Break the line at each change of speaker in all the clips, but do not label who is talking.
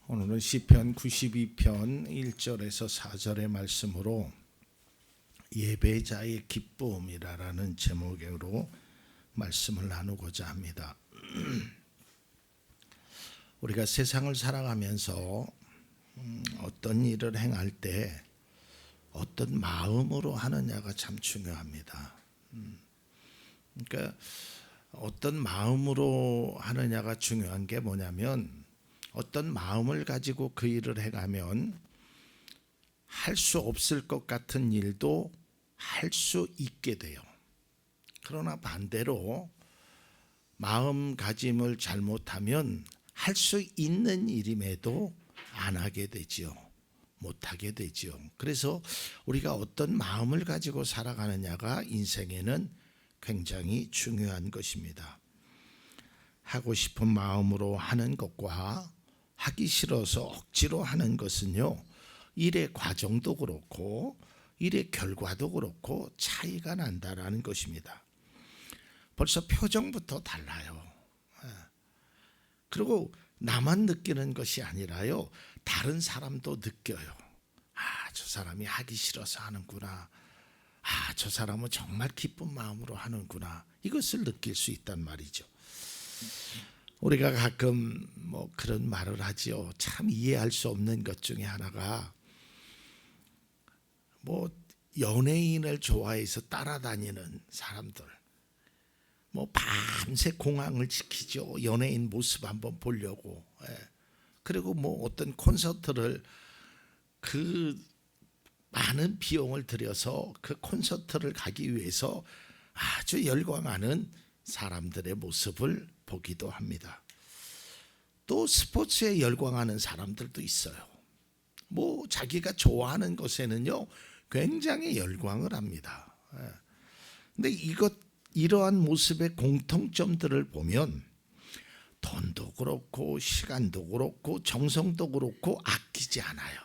오늘은 시편 92편 1절에서 4절의 말씀으로 예배자의 기쁨이라는 제목으로 말씀을 나누고자 합니다. 우리가 세상을 살아가면서 어떤 일을 행할 때 어떤 마음으로 하느냐가 참 중요합니다. 그러니까 어떤 마음으로 하느냐가 중요한 게 뭐냐면 어떤 마음을 가지고 그 일을 해가면 할 수 없을 것 같은 일도 할 수 있게 돼요. 그러나 반대로 마음가짐을 잘못하면 할 수 있는 일임에도 안 하게 되지요. 못하게 되지요. 그래서 우리가 어떤 마음을 가지고 살아가느냐가 인생에는 굉장히 중요한 것입니다. 하고 싶은 마음으로 하는 것과 하기 싫어서 억지로 하는 것은요, 일의 과정도 그렇고 일의 결과도 그렇고 차이가 난다라는 것입니다. 벌써 표정부터 달라요. 그리고 나만 느끼는 것이 아니라요, 다른 사람도 느껴요. 저 사람이 하기 싫어서 하는구나. 저 사람은 정말 기쁜 마음으로 하는구나. 이것을 느낄 수 있단 말이죠. 우리가 가끔 그런 말을 하지요. 참 이해할 수 없는 것 중에 하나가 연예인을 좋아해서 따라다니는 사람들, 밤새 공항을 지키죠. 연예인 모습 한번 보려고. 그리고 어떤 콘서트를 그 많은 비용을 들여서 그 콘서트를 가기 위해서 아주 열광하는 사람들의 모습을 보기도 합니다. 또 스포츠에 열광하는 사람들도 있어요. 자기가 좋아하는 것에는요 굉장히 열광을 합니다. 근데 이러한 모습의 공통점들을 보면 돈도 그렇고 시간도 그렇고 정성도 그렇고 아끼지 않아요.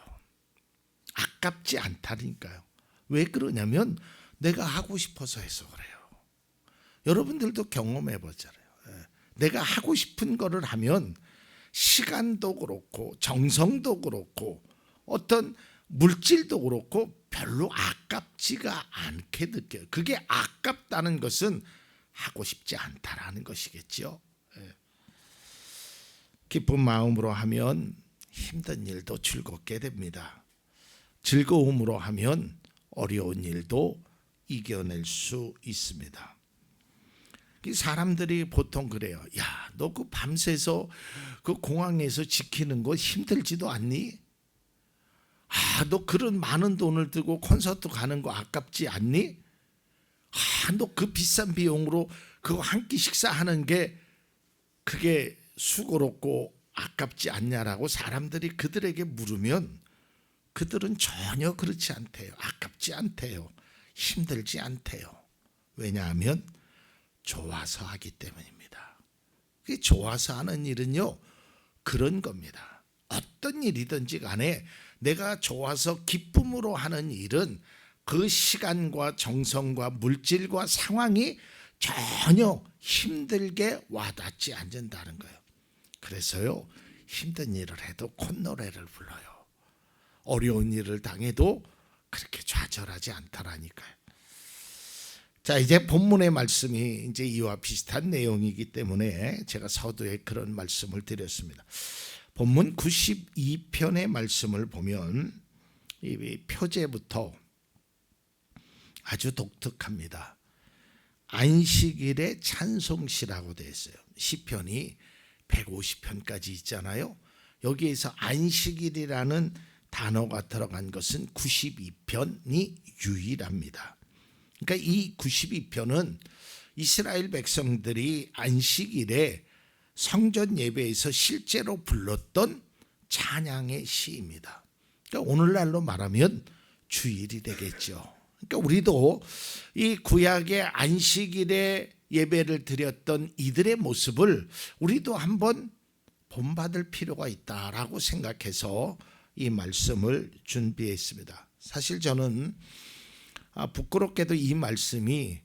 아깝지 않다니까요. 왜 그러냐면 내가 하고 싶어서 해서 그래요. 여러분들도 경험해 보잖아요. 내가 하고 싶은 거를 하면 시간도 그렇고 정성도 그렇고 어떤 물질도 그렇고 별로 아깝지가 않게 느껴요. 그게 아깝다는 것은 하고 싶지 않다라는 것이겠죠. 기쁜 마음으로 하면 힘든 일도 즐겁게 됩니다. 즐거움으로 하면 어려운 일도 이겨낼 수 있습니다. 사람들이 보통 그래요. 야, 너 그 밤새서 그 공항에서 지키는 거 힘들지도 않니? 너 그런 많은 돈을 들고 콘서트 가는 거 아깝지 않니? 너 그 비싼 비용으로 그거 한 끼 식사하는 게 그게 수고롭고 아깝지 않냐라고 사람들이 그들에게 물으면 그들은 전혀 그렇지 않대요. 아깝지 않대요. 힘들지 않대요. 왜냐하면 좋아서 하기 때문입니다. 좋아서 하는 일은요 그런 겁니다. 어떤 일이든지 간에 내가 좋아서 기쁨으로 하는 일은 그 시간과 정성과 물질과 상황이 전혀 힘들게 와닿지 않는다는 거예요. 그래서요 힘든 일을 해도 콧노래를 불러요. 어려운 일을 당해도 그렇게 좌절하지 않다라니까요. 자, 이제 본문의 말씀이 이제 이와 비슷한 내용이기 때문에 제가 서두에 그런 말씀을 드렸습니다. 본문 92편의 말씀을 보면 이 표제부터 아주 독특합니다. 안식일의 찬송시라고 되어 있어요. 시편이 150편까지 있잖아요. 여기에서 안식일이라는 단어가 들어간 것은 92편이 유일합니다. 그러니까 이 92편은 이스라엘 백성들이 안식일에 성전 예배에서 실제로 불렀던 찬양의 시입니다. 그러니까 오늘날로 말하면 주일이 되겠죠. 그러니까 우리도 이 구약의 안식일에 예배를 드렸던 이들의 모습을 우리도 한번 본받을 필요가 있다라고 생각해서 이 말씀을 준비했습니다. 사실 저는 부끄럽게도 이 말씀이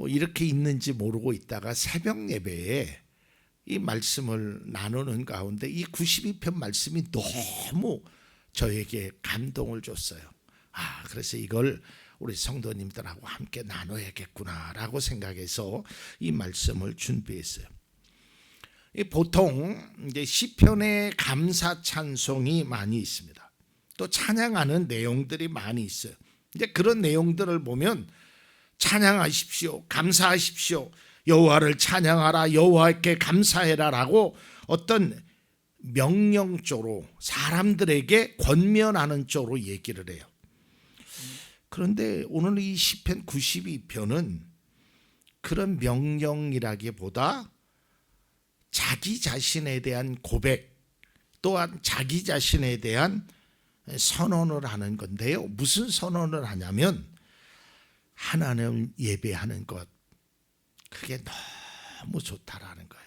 이렇게 있는지 모르고 있다가 새벽 예배에 이 말씀을 나누는 가운데 이 92편 말씀이 너무 저에게 감동을 줬어요. 그래서 이걸 우리 성도님들하고 함께 나눠야겠구나라고 생각해서 이 말씀을 준비했어요. 보통 이제 시편에 감사 찬송이 많이 있습니다. 또 찬양하는 내용들이 많이 있어요. 이제 그런 내용들을 보면 찬양하십시오, 감사하십시오, 여호와를 찬양하라, 여호와께 감사해라라고 어떤 명령조로 사람들에게 권면하는 쪽으로 얘기를 해요. 그런데 오늘 이 시편 92편은 그런 명령이라기보다 자기 자신에 대한 고백, 또한 자기 자신에 대한 선언을 하는 건데요. 무슨 선언을 하냐면 하나님을 예배하는 것, 그게 너무 좋다라는 거예요.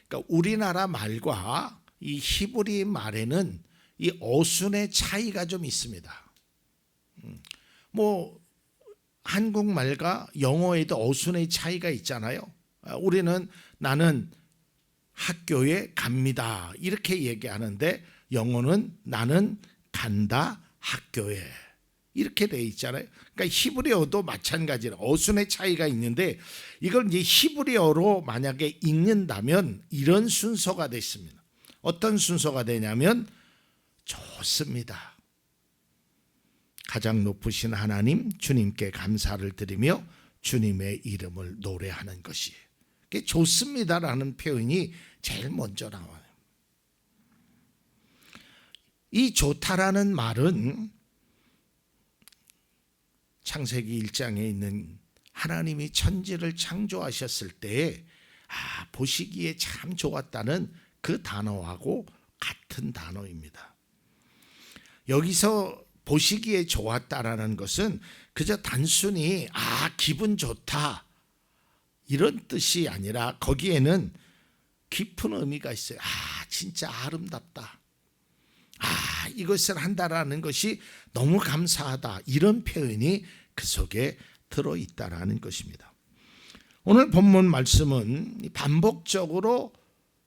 그러니까 우리나라 말과 이 히브리 말에는 이 어순의 차이가 좀 있습니다. 한국말과 영어에도 어순의 차이가 있잖아요. 우리는 나는 학교에 갑니다 이렇게 얘기하는데 영어는 나는 간다 학교에 이렇게 돼 있잖아요. 그러니까 히브리어도 마찬가지로 어순의 차이가 있는데 이걸 이제 히브리어로 만약에 읽는다면 이런 순서가 됐습니다. 어떤 순서가 되냐면 좋습니다. 가장 높으신 하나님 주님께 감사를 드리며 주님의 이름을 노래하는 것이 좋습니다라는 표현이 제일 먼저 나와요. 이 좋다라는 말은 창세기 1장에 있는 하나님이 천지를 창조하셨을 때 보시기에 참 좋았다는 그 단어하고 같은 단어입니다. 여기서 보시기에 좋았다라는 것은 그저 단순히 기분 좋다 이런 뜻이 아니라 거기에는 깊은 의미가 있어요. 진짜 아름답다. 이것을 한다라는 것이 너무 감사하다. 이런 표현이 그 속에 들어있다라는 것입니다. 오늘 본문 말씀은 반복적으로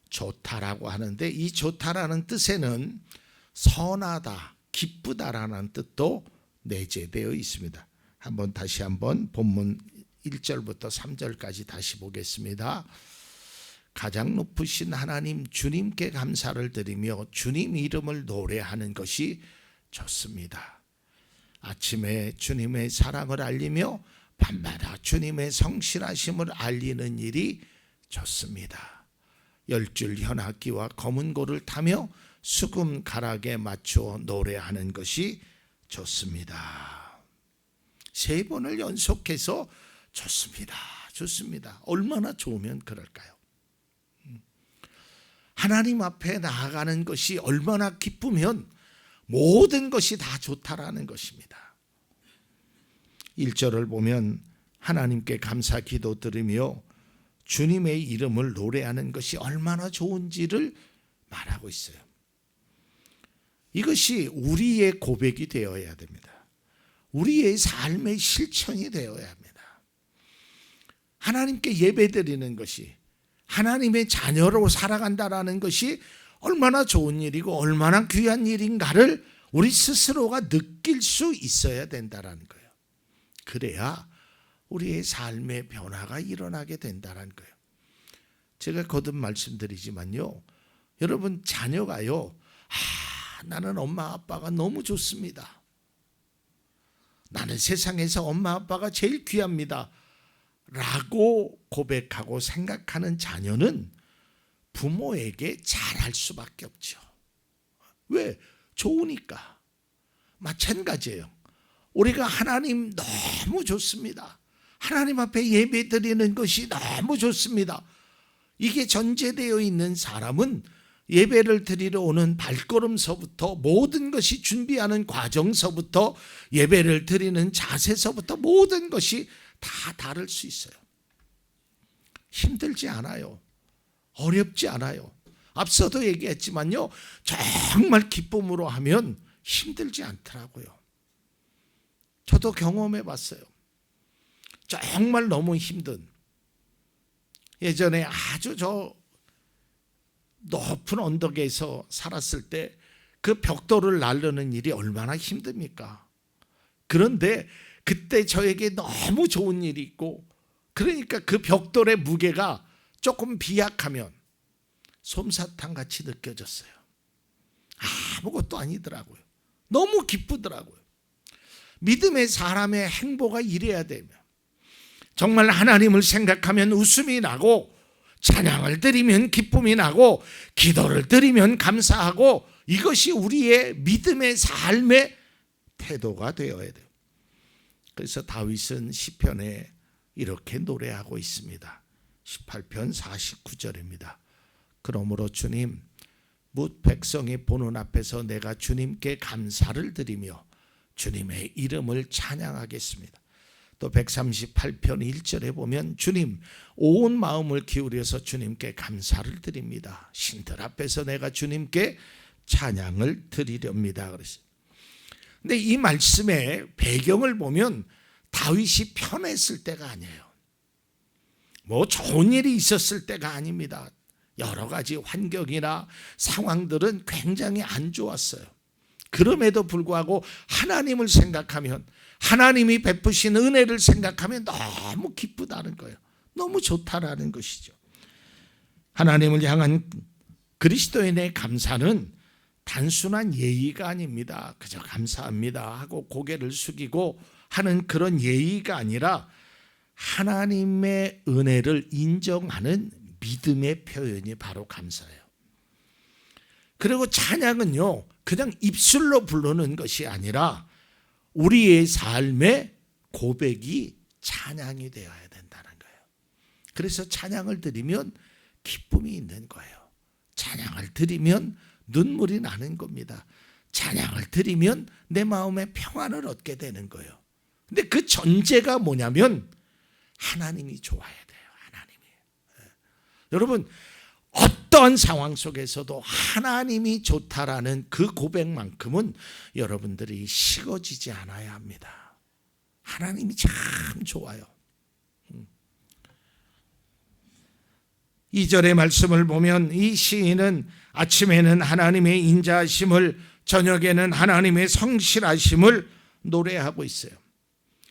좋다라고 하는데 이 좋다라는 뜻에는 선하다, 기쁘다라는 뜻도 내재되어 있습니다. 다시 한번 본문 1절부터 3절까지 다시 보겠습니다. 가장 높으신 하나님 주님께 감사를 드리며 주님 이름을 노래하는 것이 좋습니다. 아침에 주님의 사랑을 알리며 밤마다 주님의 성실하심을 알리는 일이 좋습니다. 10줄 현악기와 검은 고를 타며 수금 가락에 맞추어 노래하는 것이 좋습니다. 3번을 연속해서 좋습니다. 좋습니다. 얼마나 좋으면 그럴까요? 하나님 앞에 나아가는 것이 얼마나 기쁘면 모든 것이 다 좋다라는 것입니다. 1절을 보면 하나님께 감사 기도 드리며 주님의 이름을 노래하는 것이 얼마나 좋은지를 말하고 있어요. 이것이 우리의 고백이 되어야 됩니다. 우리의 삶의 실천이 되어야 합니다. 하나님께 예배드리는 것이 하나님의 자녀로 살아간다라는 것이 얼마나 좋은 일이고 얼마나 귀한 일인가를 우리 스스로가 느낄 수 있어야 된다라는 거예요. 그래야 우리의 삶의 변화가 일어나게 된다는 거예요. 제가 거듭 말씀드리지만요, 여러분 자녀가요, 나는 엄마 아빠가 너무 좋습니다. 나는 세상에서 엄마 아빠가 제일 귀합니다. 라고 고백하고 생각하는 자녀는 부모에게 잘할 수밖에 없죠. 왜? 좋으니까. 마찬가지예요. 우리가 하나님 너무 좋습니다. 하나님 앞에 예배 드리는 것이 너무 좋습니다. 이게 전제되어 있는 사람은 예배를 드리러 오는 발걸음서부터 모든 것이 준비하는 과정서부터 예배를 드리는 자세서부터 모든 것이 다 다를 수 있어요. 힘들지 않아요. 어렵지 않아요. 앞서도 얘기했지만요, 정말 기쁨으로 하면 힘들지 않더라고요. 저도 경험해 봤어요. 정말 너무 힘든, 예전에 아주 저 높은 언덕에서 살았을 때 그 벽돌을 나르는 일이 얼마나 힘듭니까? 그런데 그때 저에게 너무 좋은 일이 있고, 그러니까 그 벽돌의 무게가 조금 비약하면 솜사탕 같이 느껴졌어요. 아무것도 아니더라고요. 너무 기쁘더라고요. 믿음의 사람의 행보가 이래야 되면, 정말 하나님을 생각하면 웃음이 나고, 찬양을 드리면 기쁨이 나고, 기도를 드리면 감사하고, 이것이 우리의 믿음의 삶의 태도가 되어야 돼요. 그래서 다윗은 시편에 이렇게 노래하고 있습니다. 18편 49절입니다. 그러므로 주님, 뭇 백성이 보는 앞에서 내가 주님께 감사를 드리며 주님의 이름을 찬양하겠습니다. 또 138편 1절에 보면 주님, 온 마음을 기울여서 주님께 감사를 드립니다. 신들 앞에서 내가 주님께 찬양을 드리렵니다. 그랬어요. 근데 이 말씀의 배경을 보면 다윗이 편했을 때가 아니에요. 뭐 좋은 일이 있었을 때가 아닙니다. 여러 가지 환경이나 상황들은 굉장히 안 좋았어요. 그럼에도 불구하고 하나님을 생각하면, 하나님이 베푸신 은혜를 생각하면 너무 기쁘다는 거예요. 너무 좋다라는 것이죠. 하나님을 향한 그리스도인의 감사는 단순한 예의가 아닙니다. 그저 감사합니다 하고 고개를 숙이고 하는 그런 예의가 아니라 하나님의 은혜를 인정하는 믿음의 표현이 바로 감사예요. 그리고 찬양은요, 그냥 입술로 부르는 것이 아니라 우리의 삶의 고백이 찬양이 되어야 된다는 거예요. 그래서 찬양을 드리면 기쁨이 있는 거예요. 찬양을 드리면 눈물이 나는 겁니다. 찬양을 드리면 내 마음에 평안을 얻게 되는 거예요. 근데 그 전제가 뭐냐면 하나님이 좋아야 돼요. 하나님이. 여러분, 어떠한 상황 속에서도 하나님이 좋다라는 그 고백만큼은 여러분들이 식어지지 않아야 합니다. 하나님이 참 좋아요. 2절의 말씀을 보면 이 시인은 아침에는 하나님의 인자하심을, 저녁에는 하나님의 성실하심을 노래하고 있어요.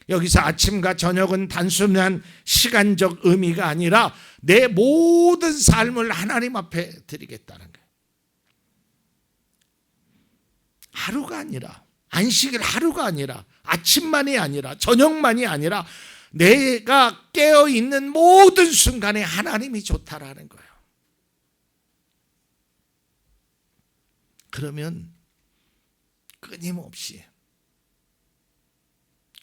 여기서 아침과 저녁은 단순한 시간적 의미가 아니라 내 모든 삶을 하나님 앞에 드리겠다는 거예요. 하루가 아니라, 안식일 하루가 아니라, 아침만이 아니라, 저녁만이 아니라 내가 깨어있는 모든 순간에 하나님이 좋다라는 거예요. 그러면 끊임없이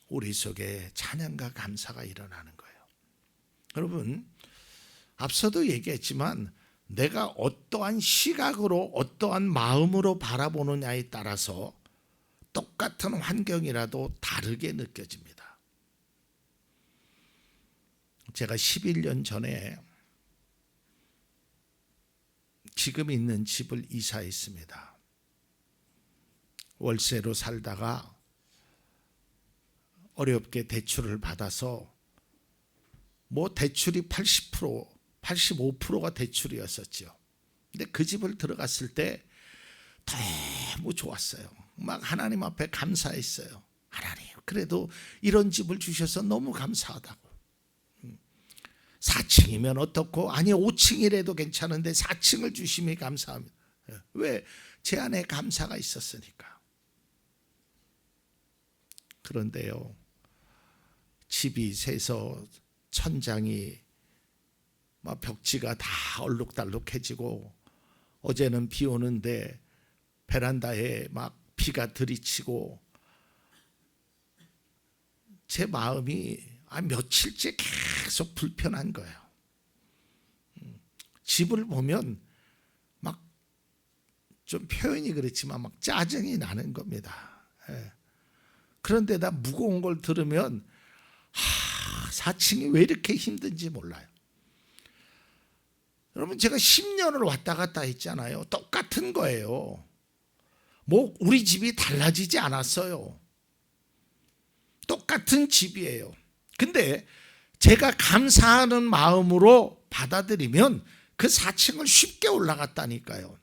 우리 속에 찬양과 감사가 일어나는 거예요. 여러분, 앞서도 얘기했지만 내가 어떠한 시각으로, 어떠한 마음으로 바라보느냐에 따라서 똑같은 환경이라도 다르게 느껴집니다. 제가 11년 전에 지금 있는 집을 이사했습니다. 월세로 살다가 어렵게 대출을 받아서, 뭐 대출이 80%, 85%가 대출이었었죠. 근데 그 집을 들어갔을 때 너무 좋았어요. 막 하나님 앞에 감사했어요. 하나님, 그래도 이런 집을 주셔서 너무 감사하다고. 4층이면 어떻고, 아니 5층이라도 괜찮은데 4층을 주심이 감사합니다. 왜? 제 안에 감사가 있었으니까. 그런데요, 집이 새서 천장이 막 벽지가 다 얼룩달룩해지고, 어제는 비 오는데 베란다에 막 비가 들이치고, 제 마음이 며칠째 계속 불편한 거예요. 집을 보면 막 좀 표현이 그렇지만 막 짜증이 나는 겁니다. 그런데다 무거운 걸 들으면 4층이 왜 이렇게 힘든지 몰라요. 여러분, 제가 10년을 왔다 갔다 했잖아요. 똑같은 거예요. 뭐 우리 집이 달라지지 않았어요. 똑같은 집이에요. 근데 제가 감사하는 마음으로 받아들이면 그 4층을 쉽게 올라갔다니까요.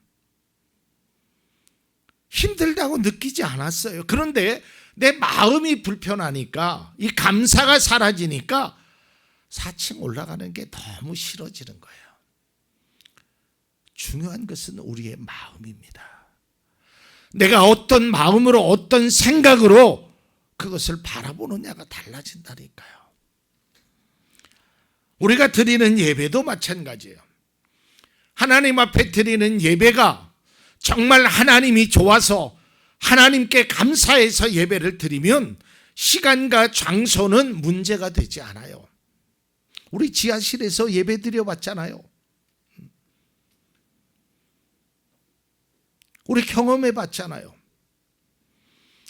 힘들다고 느끼지 않았어요. 그런데 내 마음이 불편하니까, 이 감사가 사라지니까 4층 올라가는 게 너무 싫어지는 거예요. 중요한 것은 우리의 마음입니다. 내가 어떤 마음으로, 어떤 생각으로 그것을 바라보느냐가 달라진다니까요. 우리가 드리는 예배도 마찬가지예요. 하나님 앞에 드리는 예배가 정말 하나님이 좋아서 하나님께 감사해서 예배를 드리면 시간과 장소는 문제가 되지 않아요. 우리 지하실에서 예배 드려봤잖아요. 우리 경험해 봤잖아요.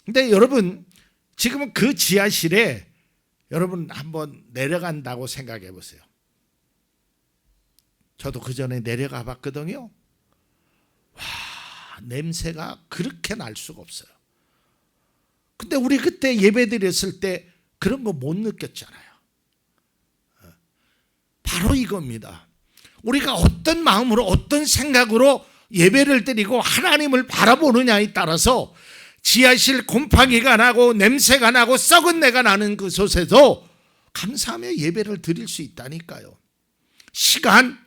근데 여러분, 지금은 그 지하실에 여러분 한번 내려간다고 생각해 보세요. 저도 그 전에 내려가 봤거든요. 와, 냄새가 그렇게 날 수가 없어요. 근데 우리 그때 예배 드렸을 때 그런 거 못 느꼈잖아요. 바로 이겁니다. 우리가 어떤 마음으로, 어떤 생각으로 예배를 드리고 하나님을 바라보느냐에 따라서 지하실 곰팡이가 나고 냄새가 나고 썩은 내가 나는 그곳에도 감사하며 예배를 드릴 수 있다니까요. 시간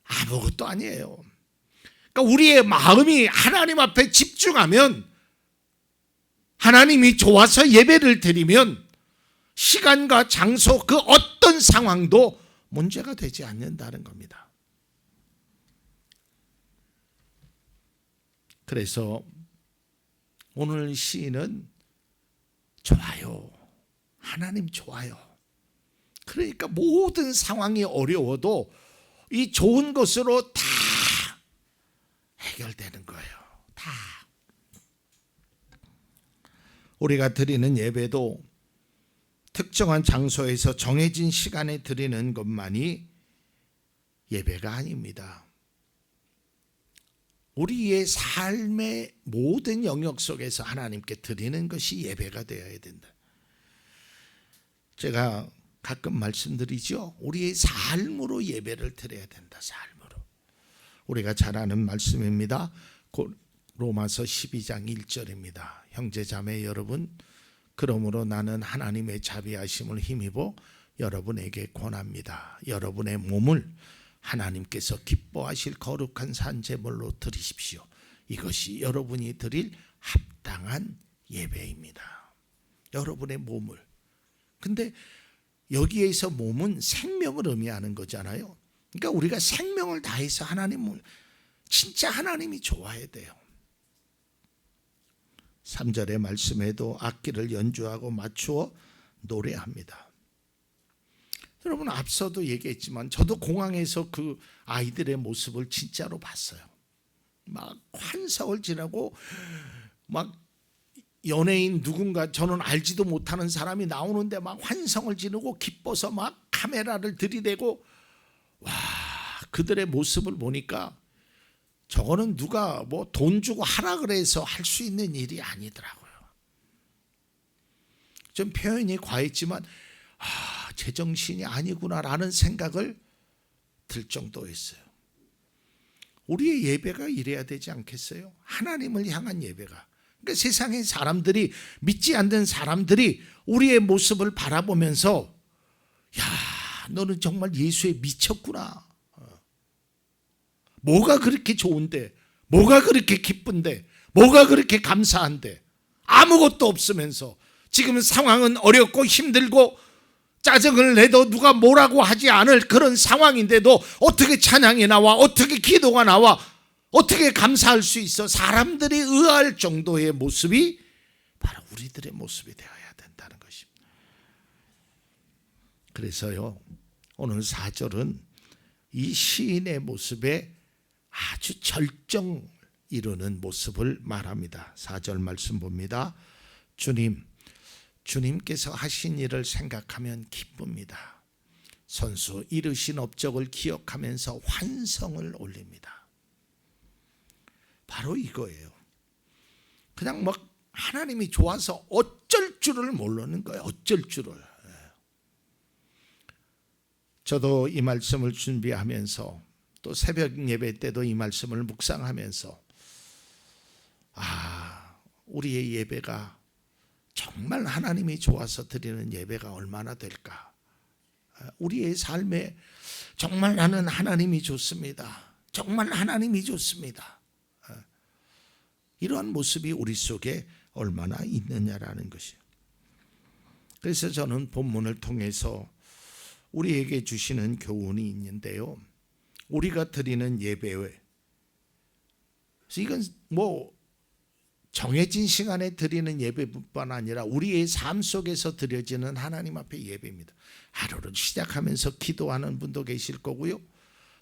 아무것도 아니에요. 그러니까 우리의 마음이 하나님 앞에 집중하면, 하나님이 좋아서 예배를 드리면 시간과 장소 그 어떤 상황도 문제가 되지 않는다는 겁니다. 그래서 오늘 시인은 좋아요. 하나님 좋아요. 그러니까 모든 상황이 어려워도 이 좋은 것으로 다 해결되는 거예요. 다. 우리가 드리는 예배도 특정한 장소에서 정해진 시간에 드리는 것만이 예배가 아닙니다. 우리의 삶의 모든 영역 속에서 하나님께 드리는 것이 예배가 되어야 된다. 제가 가끔 말씀드리죠. 우리의 삶으로 예배를 드려야 된다. 삶으로. 우리가 잘 아는 말씀입니다. 로마서 12장 1절입니다. 형제자매 여러분, 그러므로 나는 하나님의 자비하심을 힘입어 여러분에게 권합니다. 여러분의 몸을 하나님께서 기뻐하실 거룩한 산제물로 드리십시오. 이것이 여러분이 드릴 합당한 예배입니다. 여러분의 몸을. 근데 여기에서 몸은 생명을 의미하는 거잖아요. 그러니까 우리가 생명을 다해서 하나님을, 진짜 하나님이 좋아해야 돼요. 3절의 말씀에도 악기를 연주하고 맞추어 노래합니다. 여러분, 앞서도 얘기했지만 저도 공항에서 그 아이들의 모습을 진짜로 봤어요. 막 환상을 지나고 막 연예인 누군가 저는 알지도 못하는 사람이 나오는데 막 환성을 지르고 기뻐서 막 카메라를 들이대고, 와, 그들의 모습을 보니까 저거는 누가 뭐 돈 주고 하라 그래서 할 수 있는 일이 아니더라고요. 좀 표현이 과했지만 제정신이 아니구나라는 생각을 들 정도였어요. 우리의 예배가 이래야 되지 않겠어요? 하나님을 향한 예배가. 그러니까 세상의 사람들이, 믿지 않는 사람들이 우리의 모습을 바라보면서, 야, 너는 정말 예수에 미쳤구나. 뭐가 그렇게 좋은데, 뭐가 그렇게 기쁜데, 뭐가 그렇게 감사한데, 아무것도 없으면서 지금 상황은 어렵고 힘들고 짜증을 내도 누가 뭐라고 하지 않을 그런 상황인데도 어떻게 찬양이 나와, 어떻게 기도가 나와, 어떻게 감사할 수 있어? 사람들이 의아할 정도의 모습이 바로 우리들의 모습이 되어야 된다는 것입니다. 그래서요, 오늘 4절은 이 시인의 모습에 아주 절정 이루는 모습을 말합니다. 4절 말씀 봅니다. 주님께서 하신 일을 생각하면 기쁩니다. 선수 이루신 업적을 기억하면서 환성을 올립니다. 바로 이거예요. 그냥 막 하나님이 좋아서 어쩔 줄을 모르는 거예요. 어쩔 줄을. 저도 이 말씀을 준비하면서 또 새벽 예배 때도 이 말씀을 묵상하면서 우리의 예배가 정말 하나님이 좋아서 드리는 예배가 얼마나 될까? 우리의 삶에 정말 나는 하나님이 좋습니다. 정말 하나님이 좋습니다. 이러한 모습이 우리 속에 얼마나 있느냐라는 것이에요. 그래서 저는 본문을 통해서 우리에게 주시는 교훈이 있는데요. 우리가 드리는 예배에 이건 정해진 시간에 드리는 예배뿐만 아니라 우리의 삶 속에서 드려지는 하나님 앞의 예배입니다. 하루를 시작하면서 기도하는 분도 계실 거고요.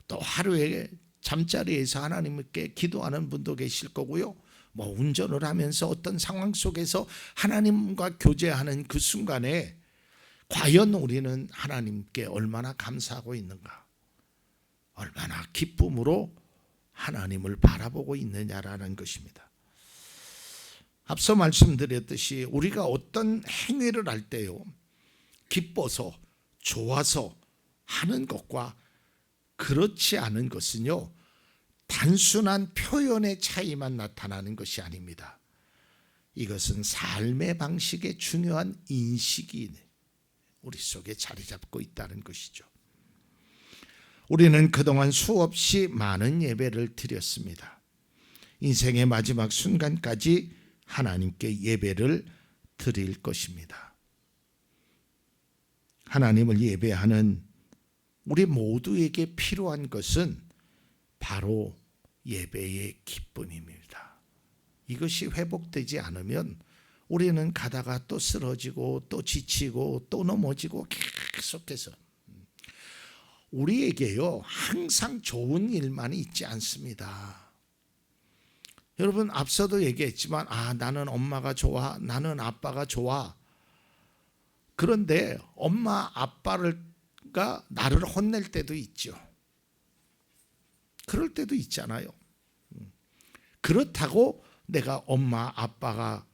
또 하루에 잠자리에서 하나님께 기도하는 분도 계실 거고요. 운전을 하면서 어떤 상황 속에서 하나님과 교제하는 그 순간에 과연 우리는 하나님께 얼마나 감사하고 있는가? 얼마나 기쁨으로 하나님을 바라보고 있느냐라는 것입니다. 앞서 말씀드렸듯이 우리가 어떤 행위를 할 때요, 기뻐서 좋아서 하는 것과 그렇지 않은 것은요, 단순한 표현의 차이만 나타나는 것이 아닙니다. 이것은 삶의 방식의 중요한 인식이 우리 속에 자리 잡고 있다는 것이죠. 우리는 그동안 수없이 많은 예배를 드렸습니다. 인생의 마지막 순간까지 하나님께 예배를 드릴 것입니다. 하나님을 예배하는 우리 모두에게 필요한 것은 바로 예배의 기쁨입니다. 이것이 회복되지 않으면 우리는 가다가 또 쓰러지고 또 지치고 또 넘어지고 계속해서 우리에게요 항상 좋은 일만 있지 않습니다. 여러분 앞서도 얘기했지만 나는 엄마가 좋아, 나는 아빠가 좋아. 그런데 엄마 아빠가 나를 혼낼 때도 있죠. 그럴 때도 있잖아요. 그렇다고 내가 엄마 아빠가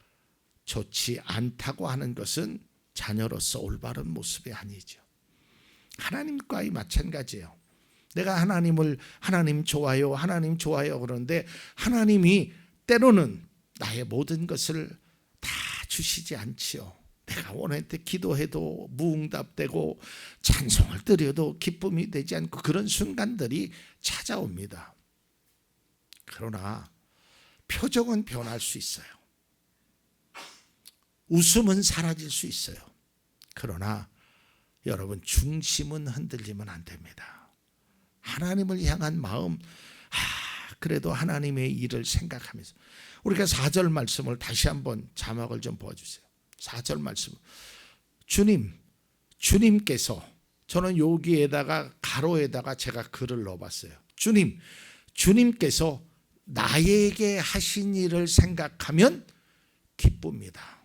좋지 않다고 하는 것은 자녀로서 올바른 모습이 아니죠. 하나님과의 마찬가지예요. 내가 하나님 좋아요, 하나님 좋아요 그러는데 하나님이 때로는 나의 모든 것을 다 주시지 않지요. 내가 원할 때 기도해도 무응답되고 찬송을 드려도 기쁨이 되지 않고 그런 순간들이 찾아옵니다. 그러나 표정은 변할 수 있어요. 웃음은 사라질 수 있어요. 그러나 여러분 중심은 흔들리면 안 됩니다. 하나님을 향한 마음, 그래도 하나님의 일을 생각하면서 우리가 4절 말씀을 다시 한번 자막을 좀 보아주세요. 4절 말씀, 주님께서, 저는 여기에다가 가로에다가 제가 글을 넣어봤어요. 주님께서 나에게 하신 일을 생각하면 기쁩니다.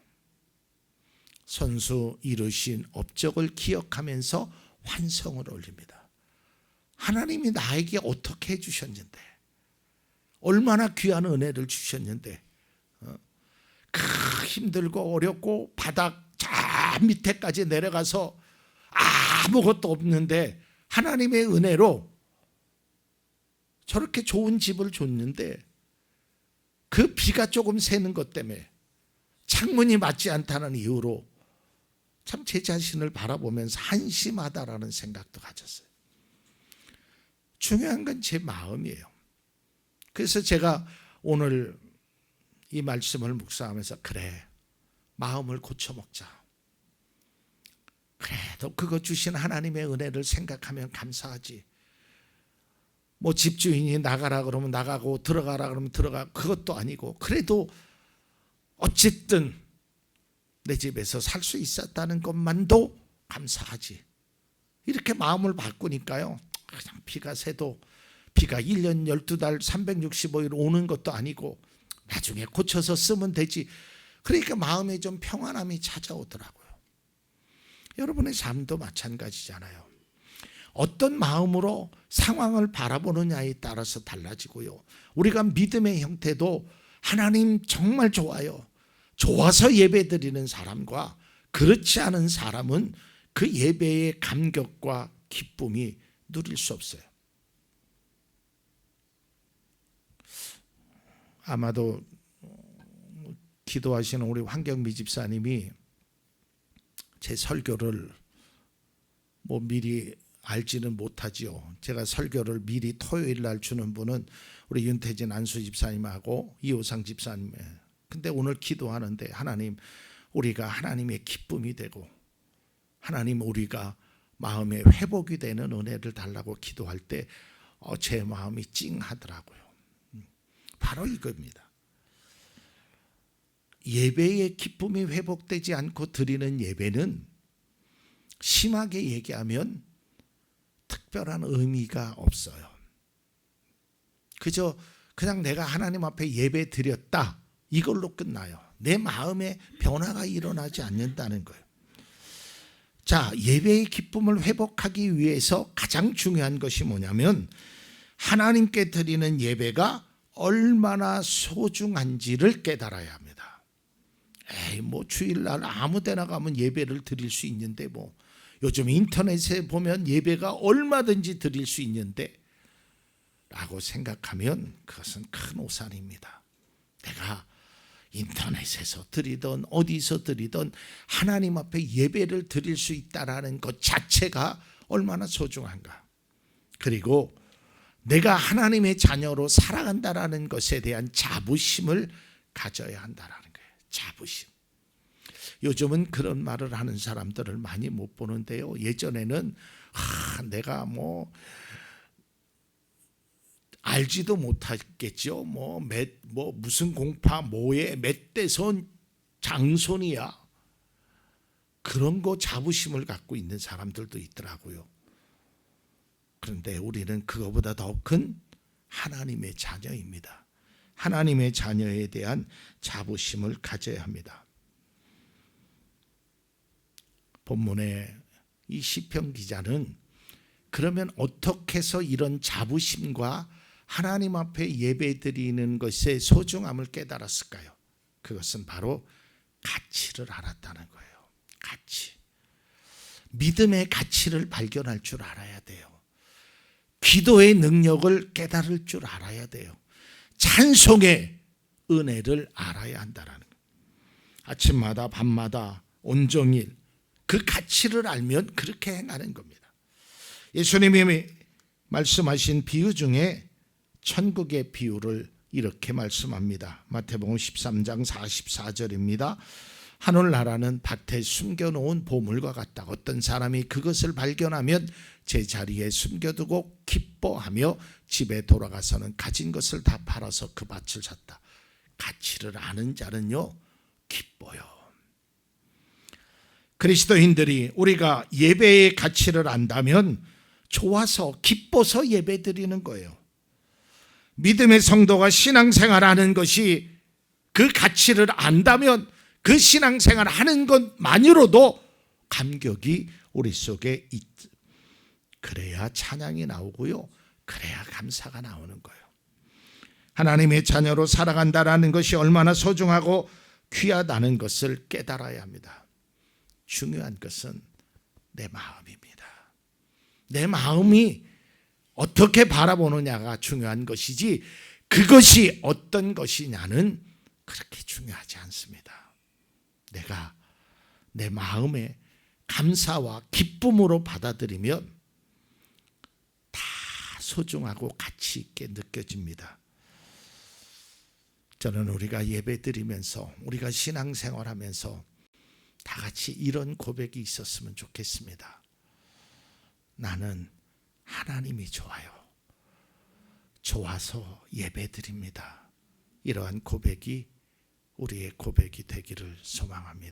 선수 이루신 업적을 기억하면서 환성을 올립니다. 하나님이 나에게 어떻게 해주셨는데, 얼마나 귀한 은혜를 주셨는데, 힘들고 어렵고 바닥 저 밑에까지 내려가서 아무것도 없는데 하나님의 은혜로 저렇게 좋은 집을 줬는데 그 비가 조금 새는 것 때문에 창문이 맞지 않다는 이유로 참 제 자신을 바라보면서 한심하다라는 생각도 가졌어요. 중요한 건 제 마음이에요. 그래서 제가 오늘 이 말씀을 묵상하면서 마음을 고쳐먹자. 그래도 그거 주신 하나님의 은혜를 생각하면 감사하지. 집주인이 나가라 그러면 나가고 들어가라 그러면 들어가, 그것도 아니고 그래도 어쨌든 내 집에서 살 수 있었다는 것만도 감사하지. 이렇게 마음을 바꾸니까요, 그냥 비가 새도, 비가 1년 12달 365일 오는 것도 아니고 나중에 고쳐서 쓰면 되지. 그러니까 마음에 좀 평안함이 찾아오더라고요. 여러분의 삶도 마찬가지잖아요. 어떤 마음으로 상황을 바라보느냐에 따라서 달라지고요. 우리가 믿음의 형태도 하나님 정말 좋아요, 좋아서 예배드리는 사람과 그렇지 않은 사람은 그 예배의 감격과 기쁨이 누릴 수 없어요. 아마도 기도하시는 우리 황경미 집사님이 제 설교를 미리 알지는 못하지요. 제가 설교를 미리 토요일 날 주는 분은 우리 윤태진 안수 집사님하고 이호상 집사님. 근데 오늘 기도하는데 하나님, 우리가 하나님의 기쁨이 되고 하나님, 우리가 마음의 회복이 되는 은혜를 달라고 기도할 때 제 마음이 찡하더라고요. 바로 이겁니다. 예배의 기쁨이 회복되지 않고 드리는 예배는 심하게 얘기하면 특별한 의미가 없어요. 그냥 내가 하나님 앞에 예배 드렸다, 이걸로 끝나요. 내 마음에 변화가 일어나지 않는다는 거예요. 자, 예배의 기쁨을 회복하기 위해서 가장 중요한 것이 뭐냐면 하나님께 드리는 예배가 얼마나 소중한지를 깨달아야 합니다. 주일날 아무 데나 가면 예배를 드릴 수 있는데 요즘 인터넷에 보면 예배가 얼마든지 드릴 수 있는데 라고 생각하면 그것은 큰 오산입니다. 내가 인터넷에서 드리던 어디서 드리던 하나님 앞에 예배를 드릴 수 있다라는 것 자체가 얼마나 소중한가. 그리고 내가 하나님의 자녀로 살아간다라는 것에 대한 자부심을 가져야 한다라는 거예요. 자부심. 요즘은 그런 말을 하는 사람들을 많이 못 보는데요. 예전에는 내가 알지도 못하겠죠. 무슨 공파 뭐에 몇 대선 장손이야. 그런 거 자부심을 갖고 있는 사람들도 있더라고요. 그런데 우리는 그거보다 더 큰 하나님의 자녀입니다. 하나님의 자녀에 대한 자부심을 가져야 합니다. 본문의 이 시편 기자는 그러면 어떻게 해서 이런 자부심과 하나님 앞에 예배드리는 것의 소중함을 깨달았을까요? 그것은 바로 가치를 알았다는 거예요. 가치. 믿음의 가치를 발견할 줄 알아야 돼요. 기도의 능력을 깨달을 줄 알아야 돼요. 찬송의 은혜를 알아야 한다는 거예요. 아침마다 밤마다 온종일 그 가치를 알면 그렇게 행하는 겁니다. 예수님이 말씀하신 비유 중에 천국의 비유를 이렇게 말씀합니다. 마태복음 13장 44절입니다. 하늘나라는 밭에 숨겨놓은 보물과 같다. 어떤 사람이 그것을 발견하면 제자리에 숨겨두고 기뻐하며 집에 돌아가서는 가진 것을 다 팔아서 그 밭을 샀다. 가치를 아는 자는요, 기뻐요. 그리스도인들이 우리가 예배의 가치를 안다면 좋아서 기뻐서 예배 드리는 거예요. 믿음의 성도가 신앙생활하는 것이 그 가치를 안다면 그 신앙생활 하는 것만으로도 감격이 우리 속에 그래야 찬양이 나오고요. 그래야 감사가 나오는 거예요. 하나님의 자녀로 살아간다는 것이 얼마나 소중하고 귀하다는 것을 깨달아야 합니다. 중요한 것은 내 마음입니다. 내 마음이 어떻게 바라보느냐가 중요한 것이지 그것이 어떤 것이냐는 그렇게 중요하지 않습니다. 내가 내 마음에 감사와 기쁨으로 받아들이면 다 소중하고 가치 있게 느껴집니다. 저는 우리가 예배드리면서 우리가 신앙생활하면서 다 같이 이런 고백이 있었으면 좋겠습니다. 나는 하나님이 좋아요. 좋아서 예배드립니다. 이러한 고백이 우리의 고백이 되기를 소망합니다.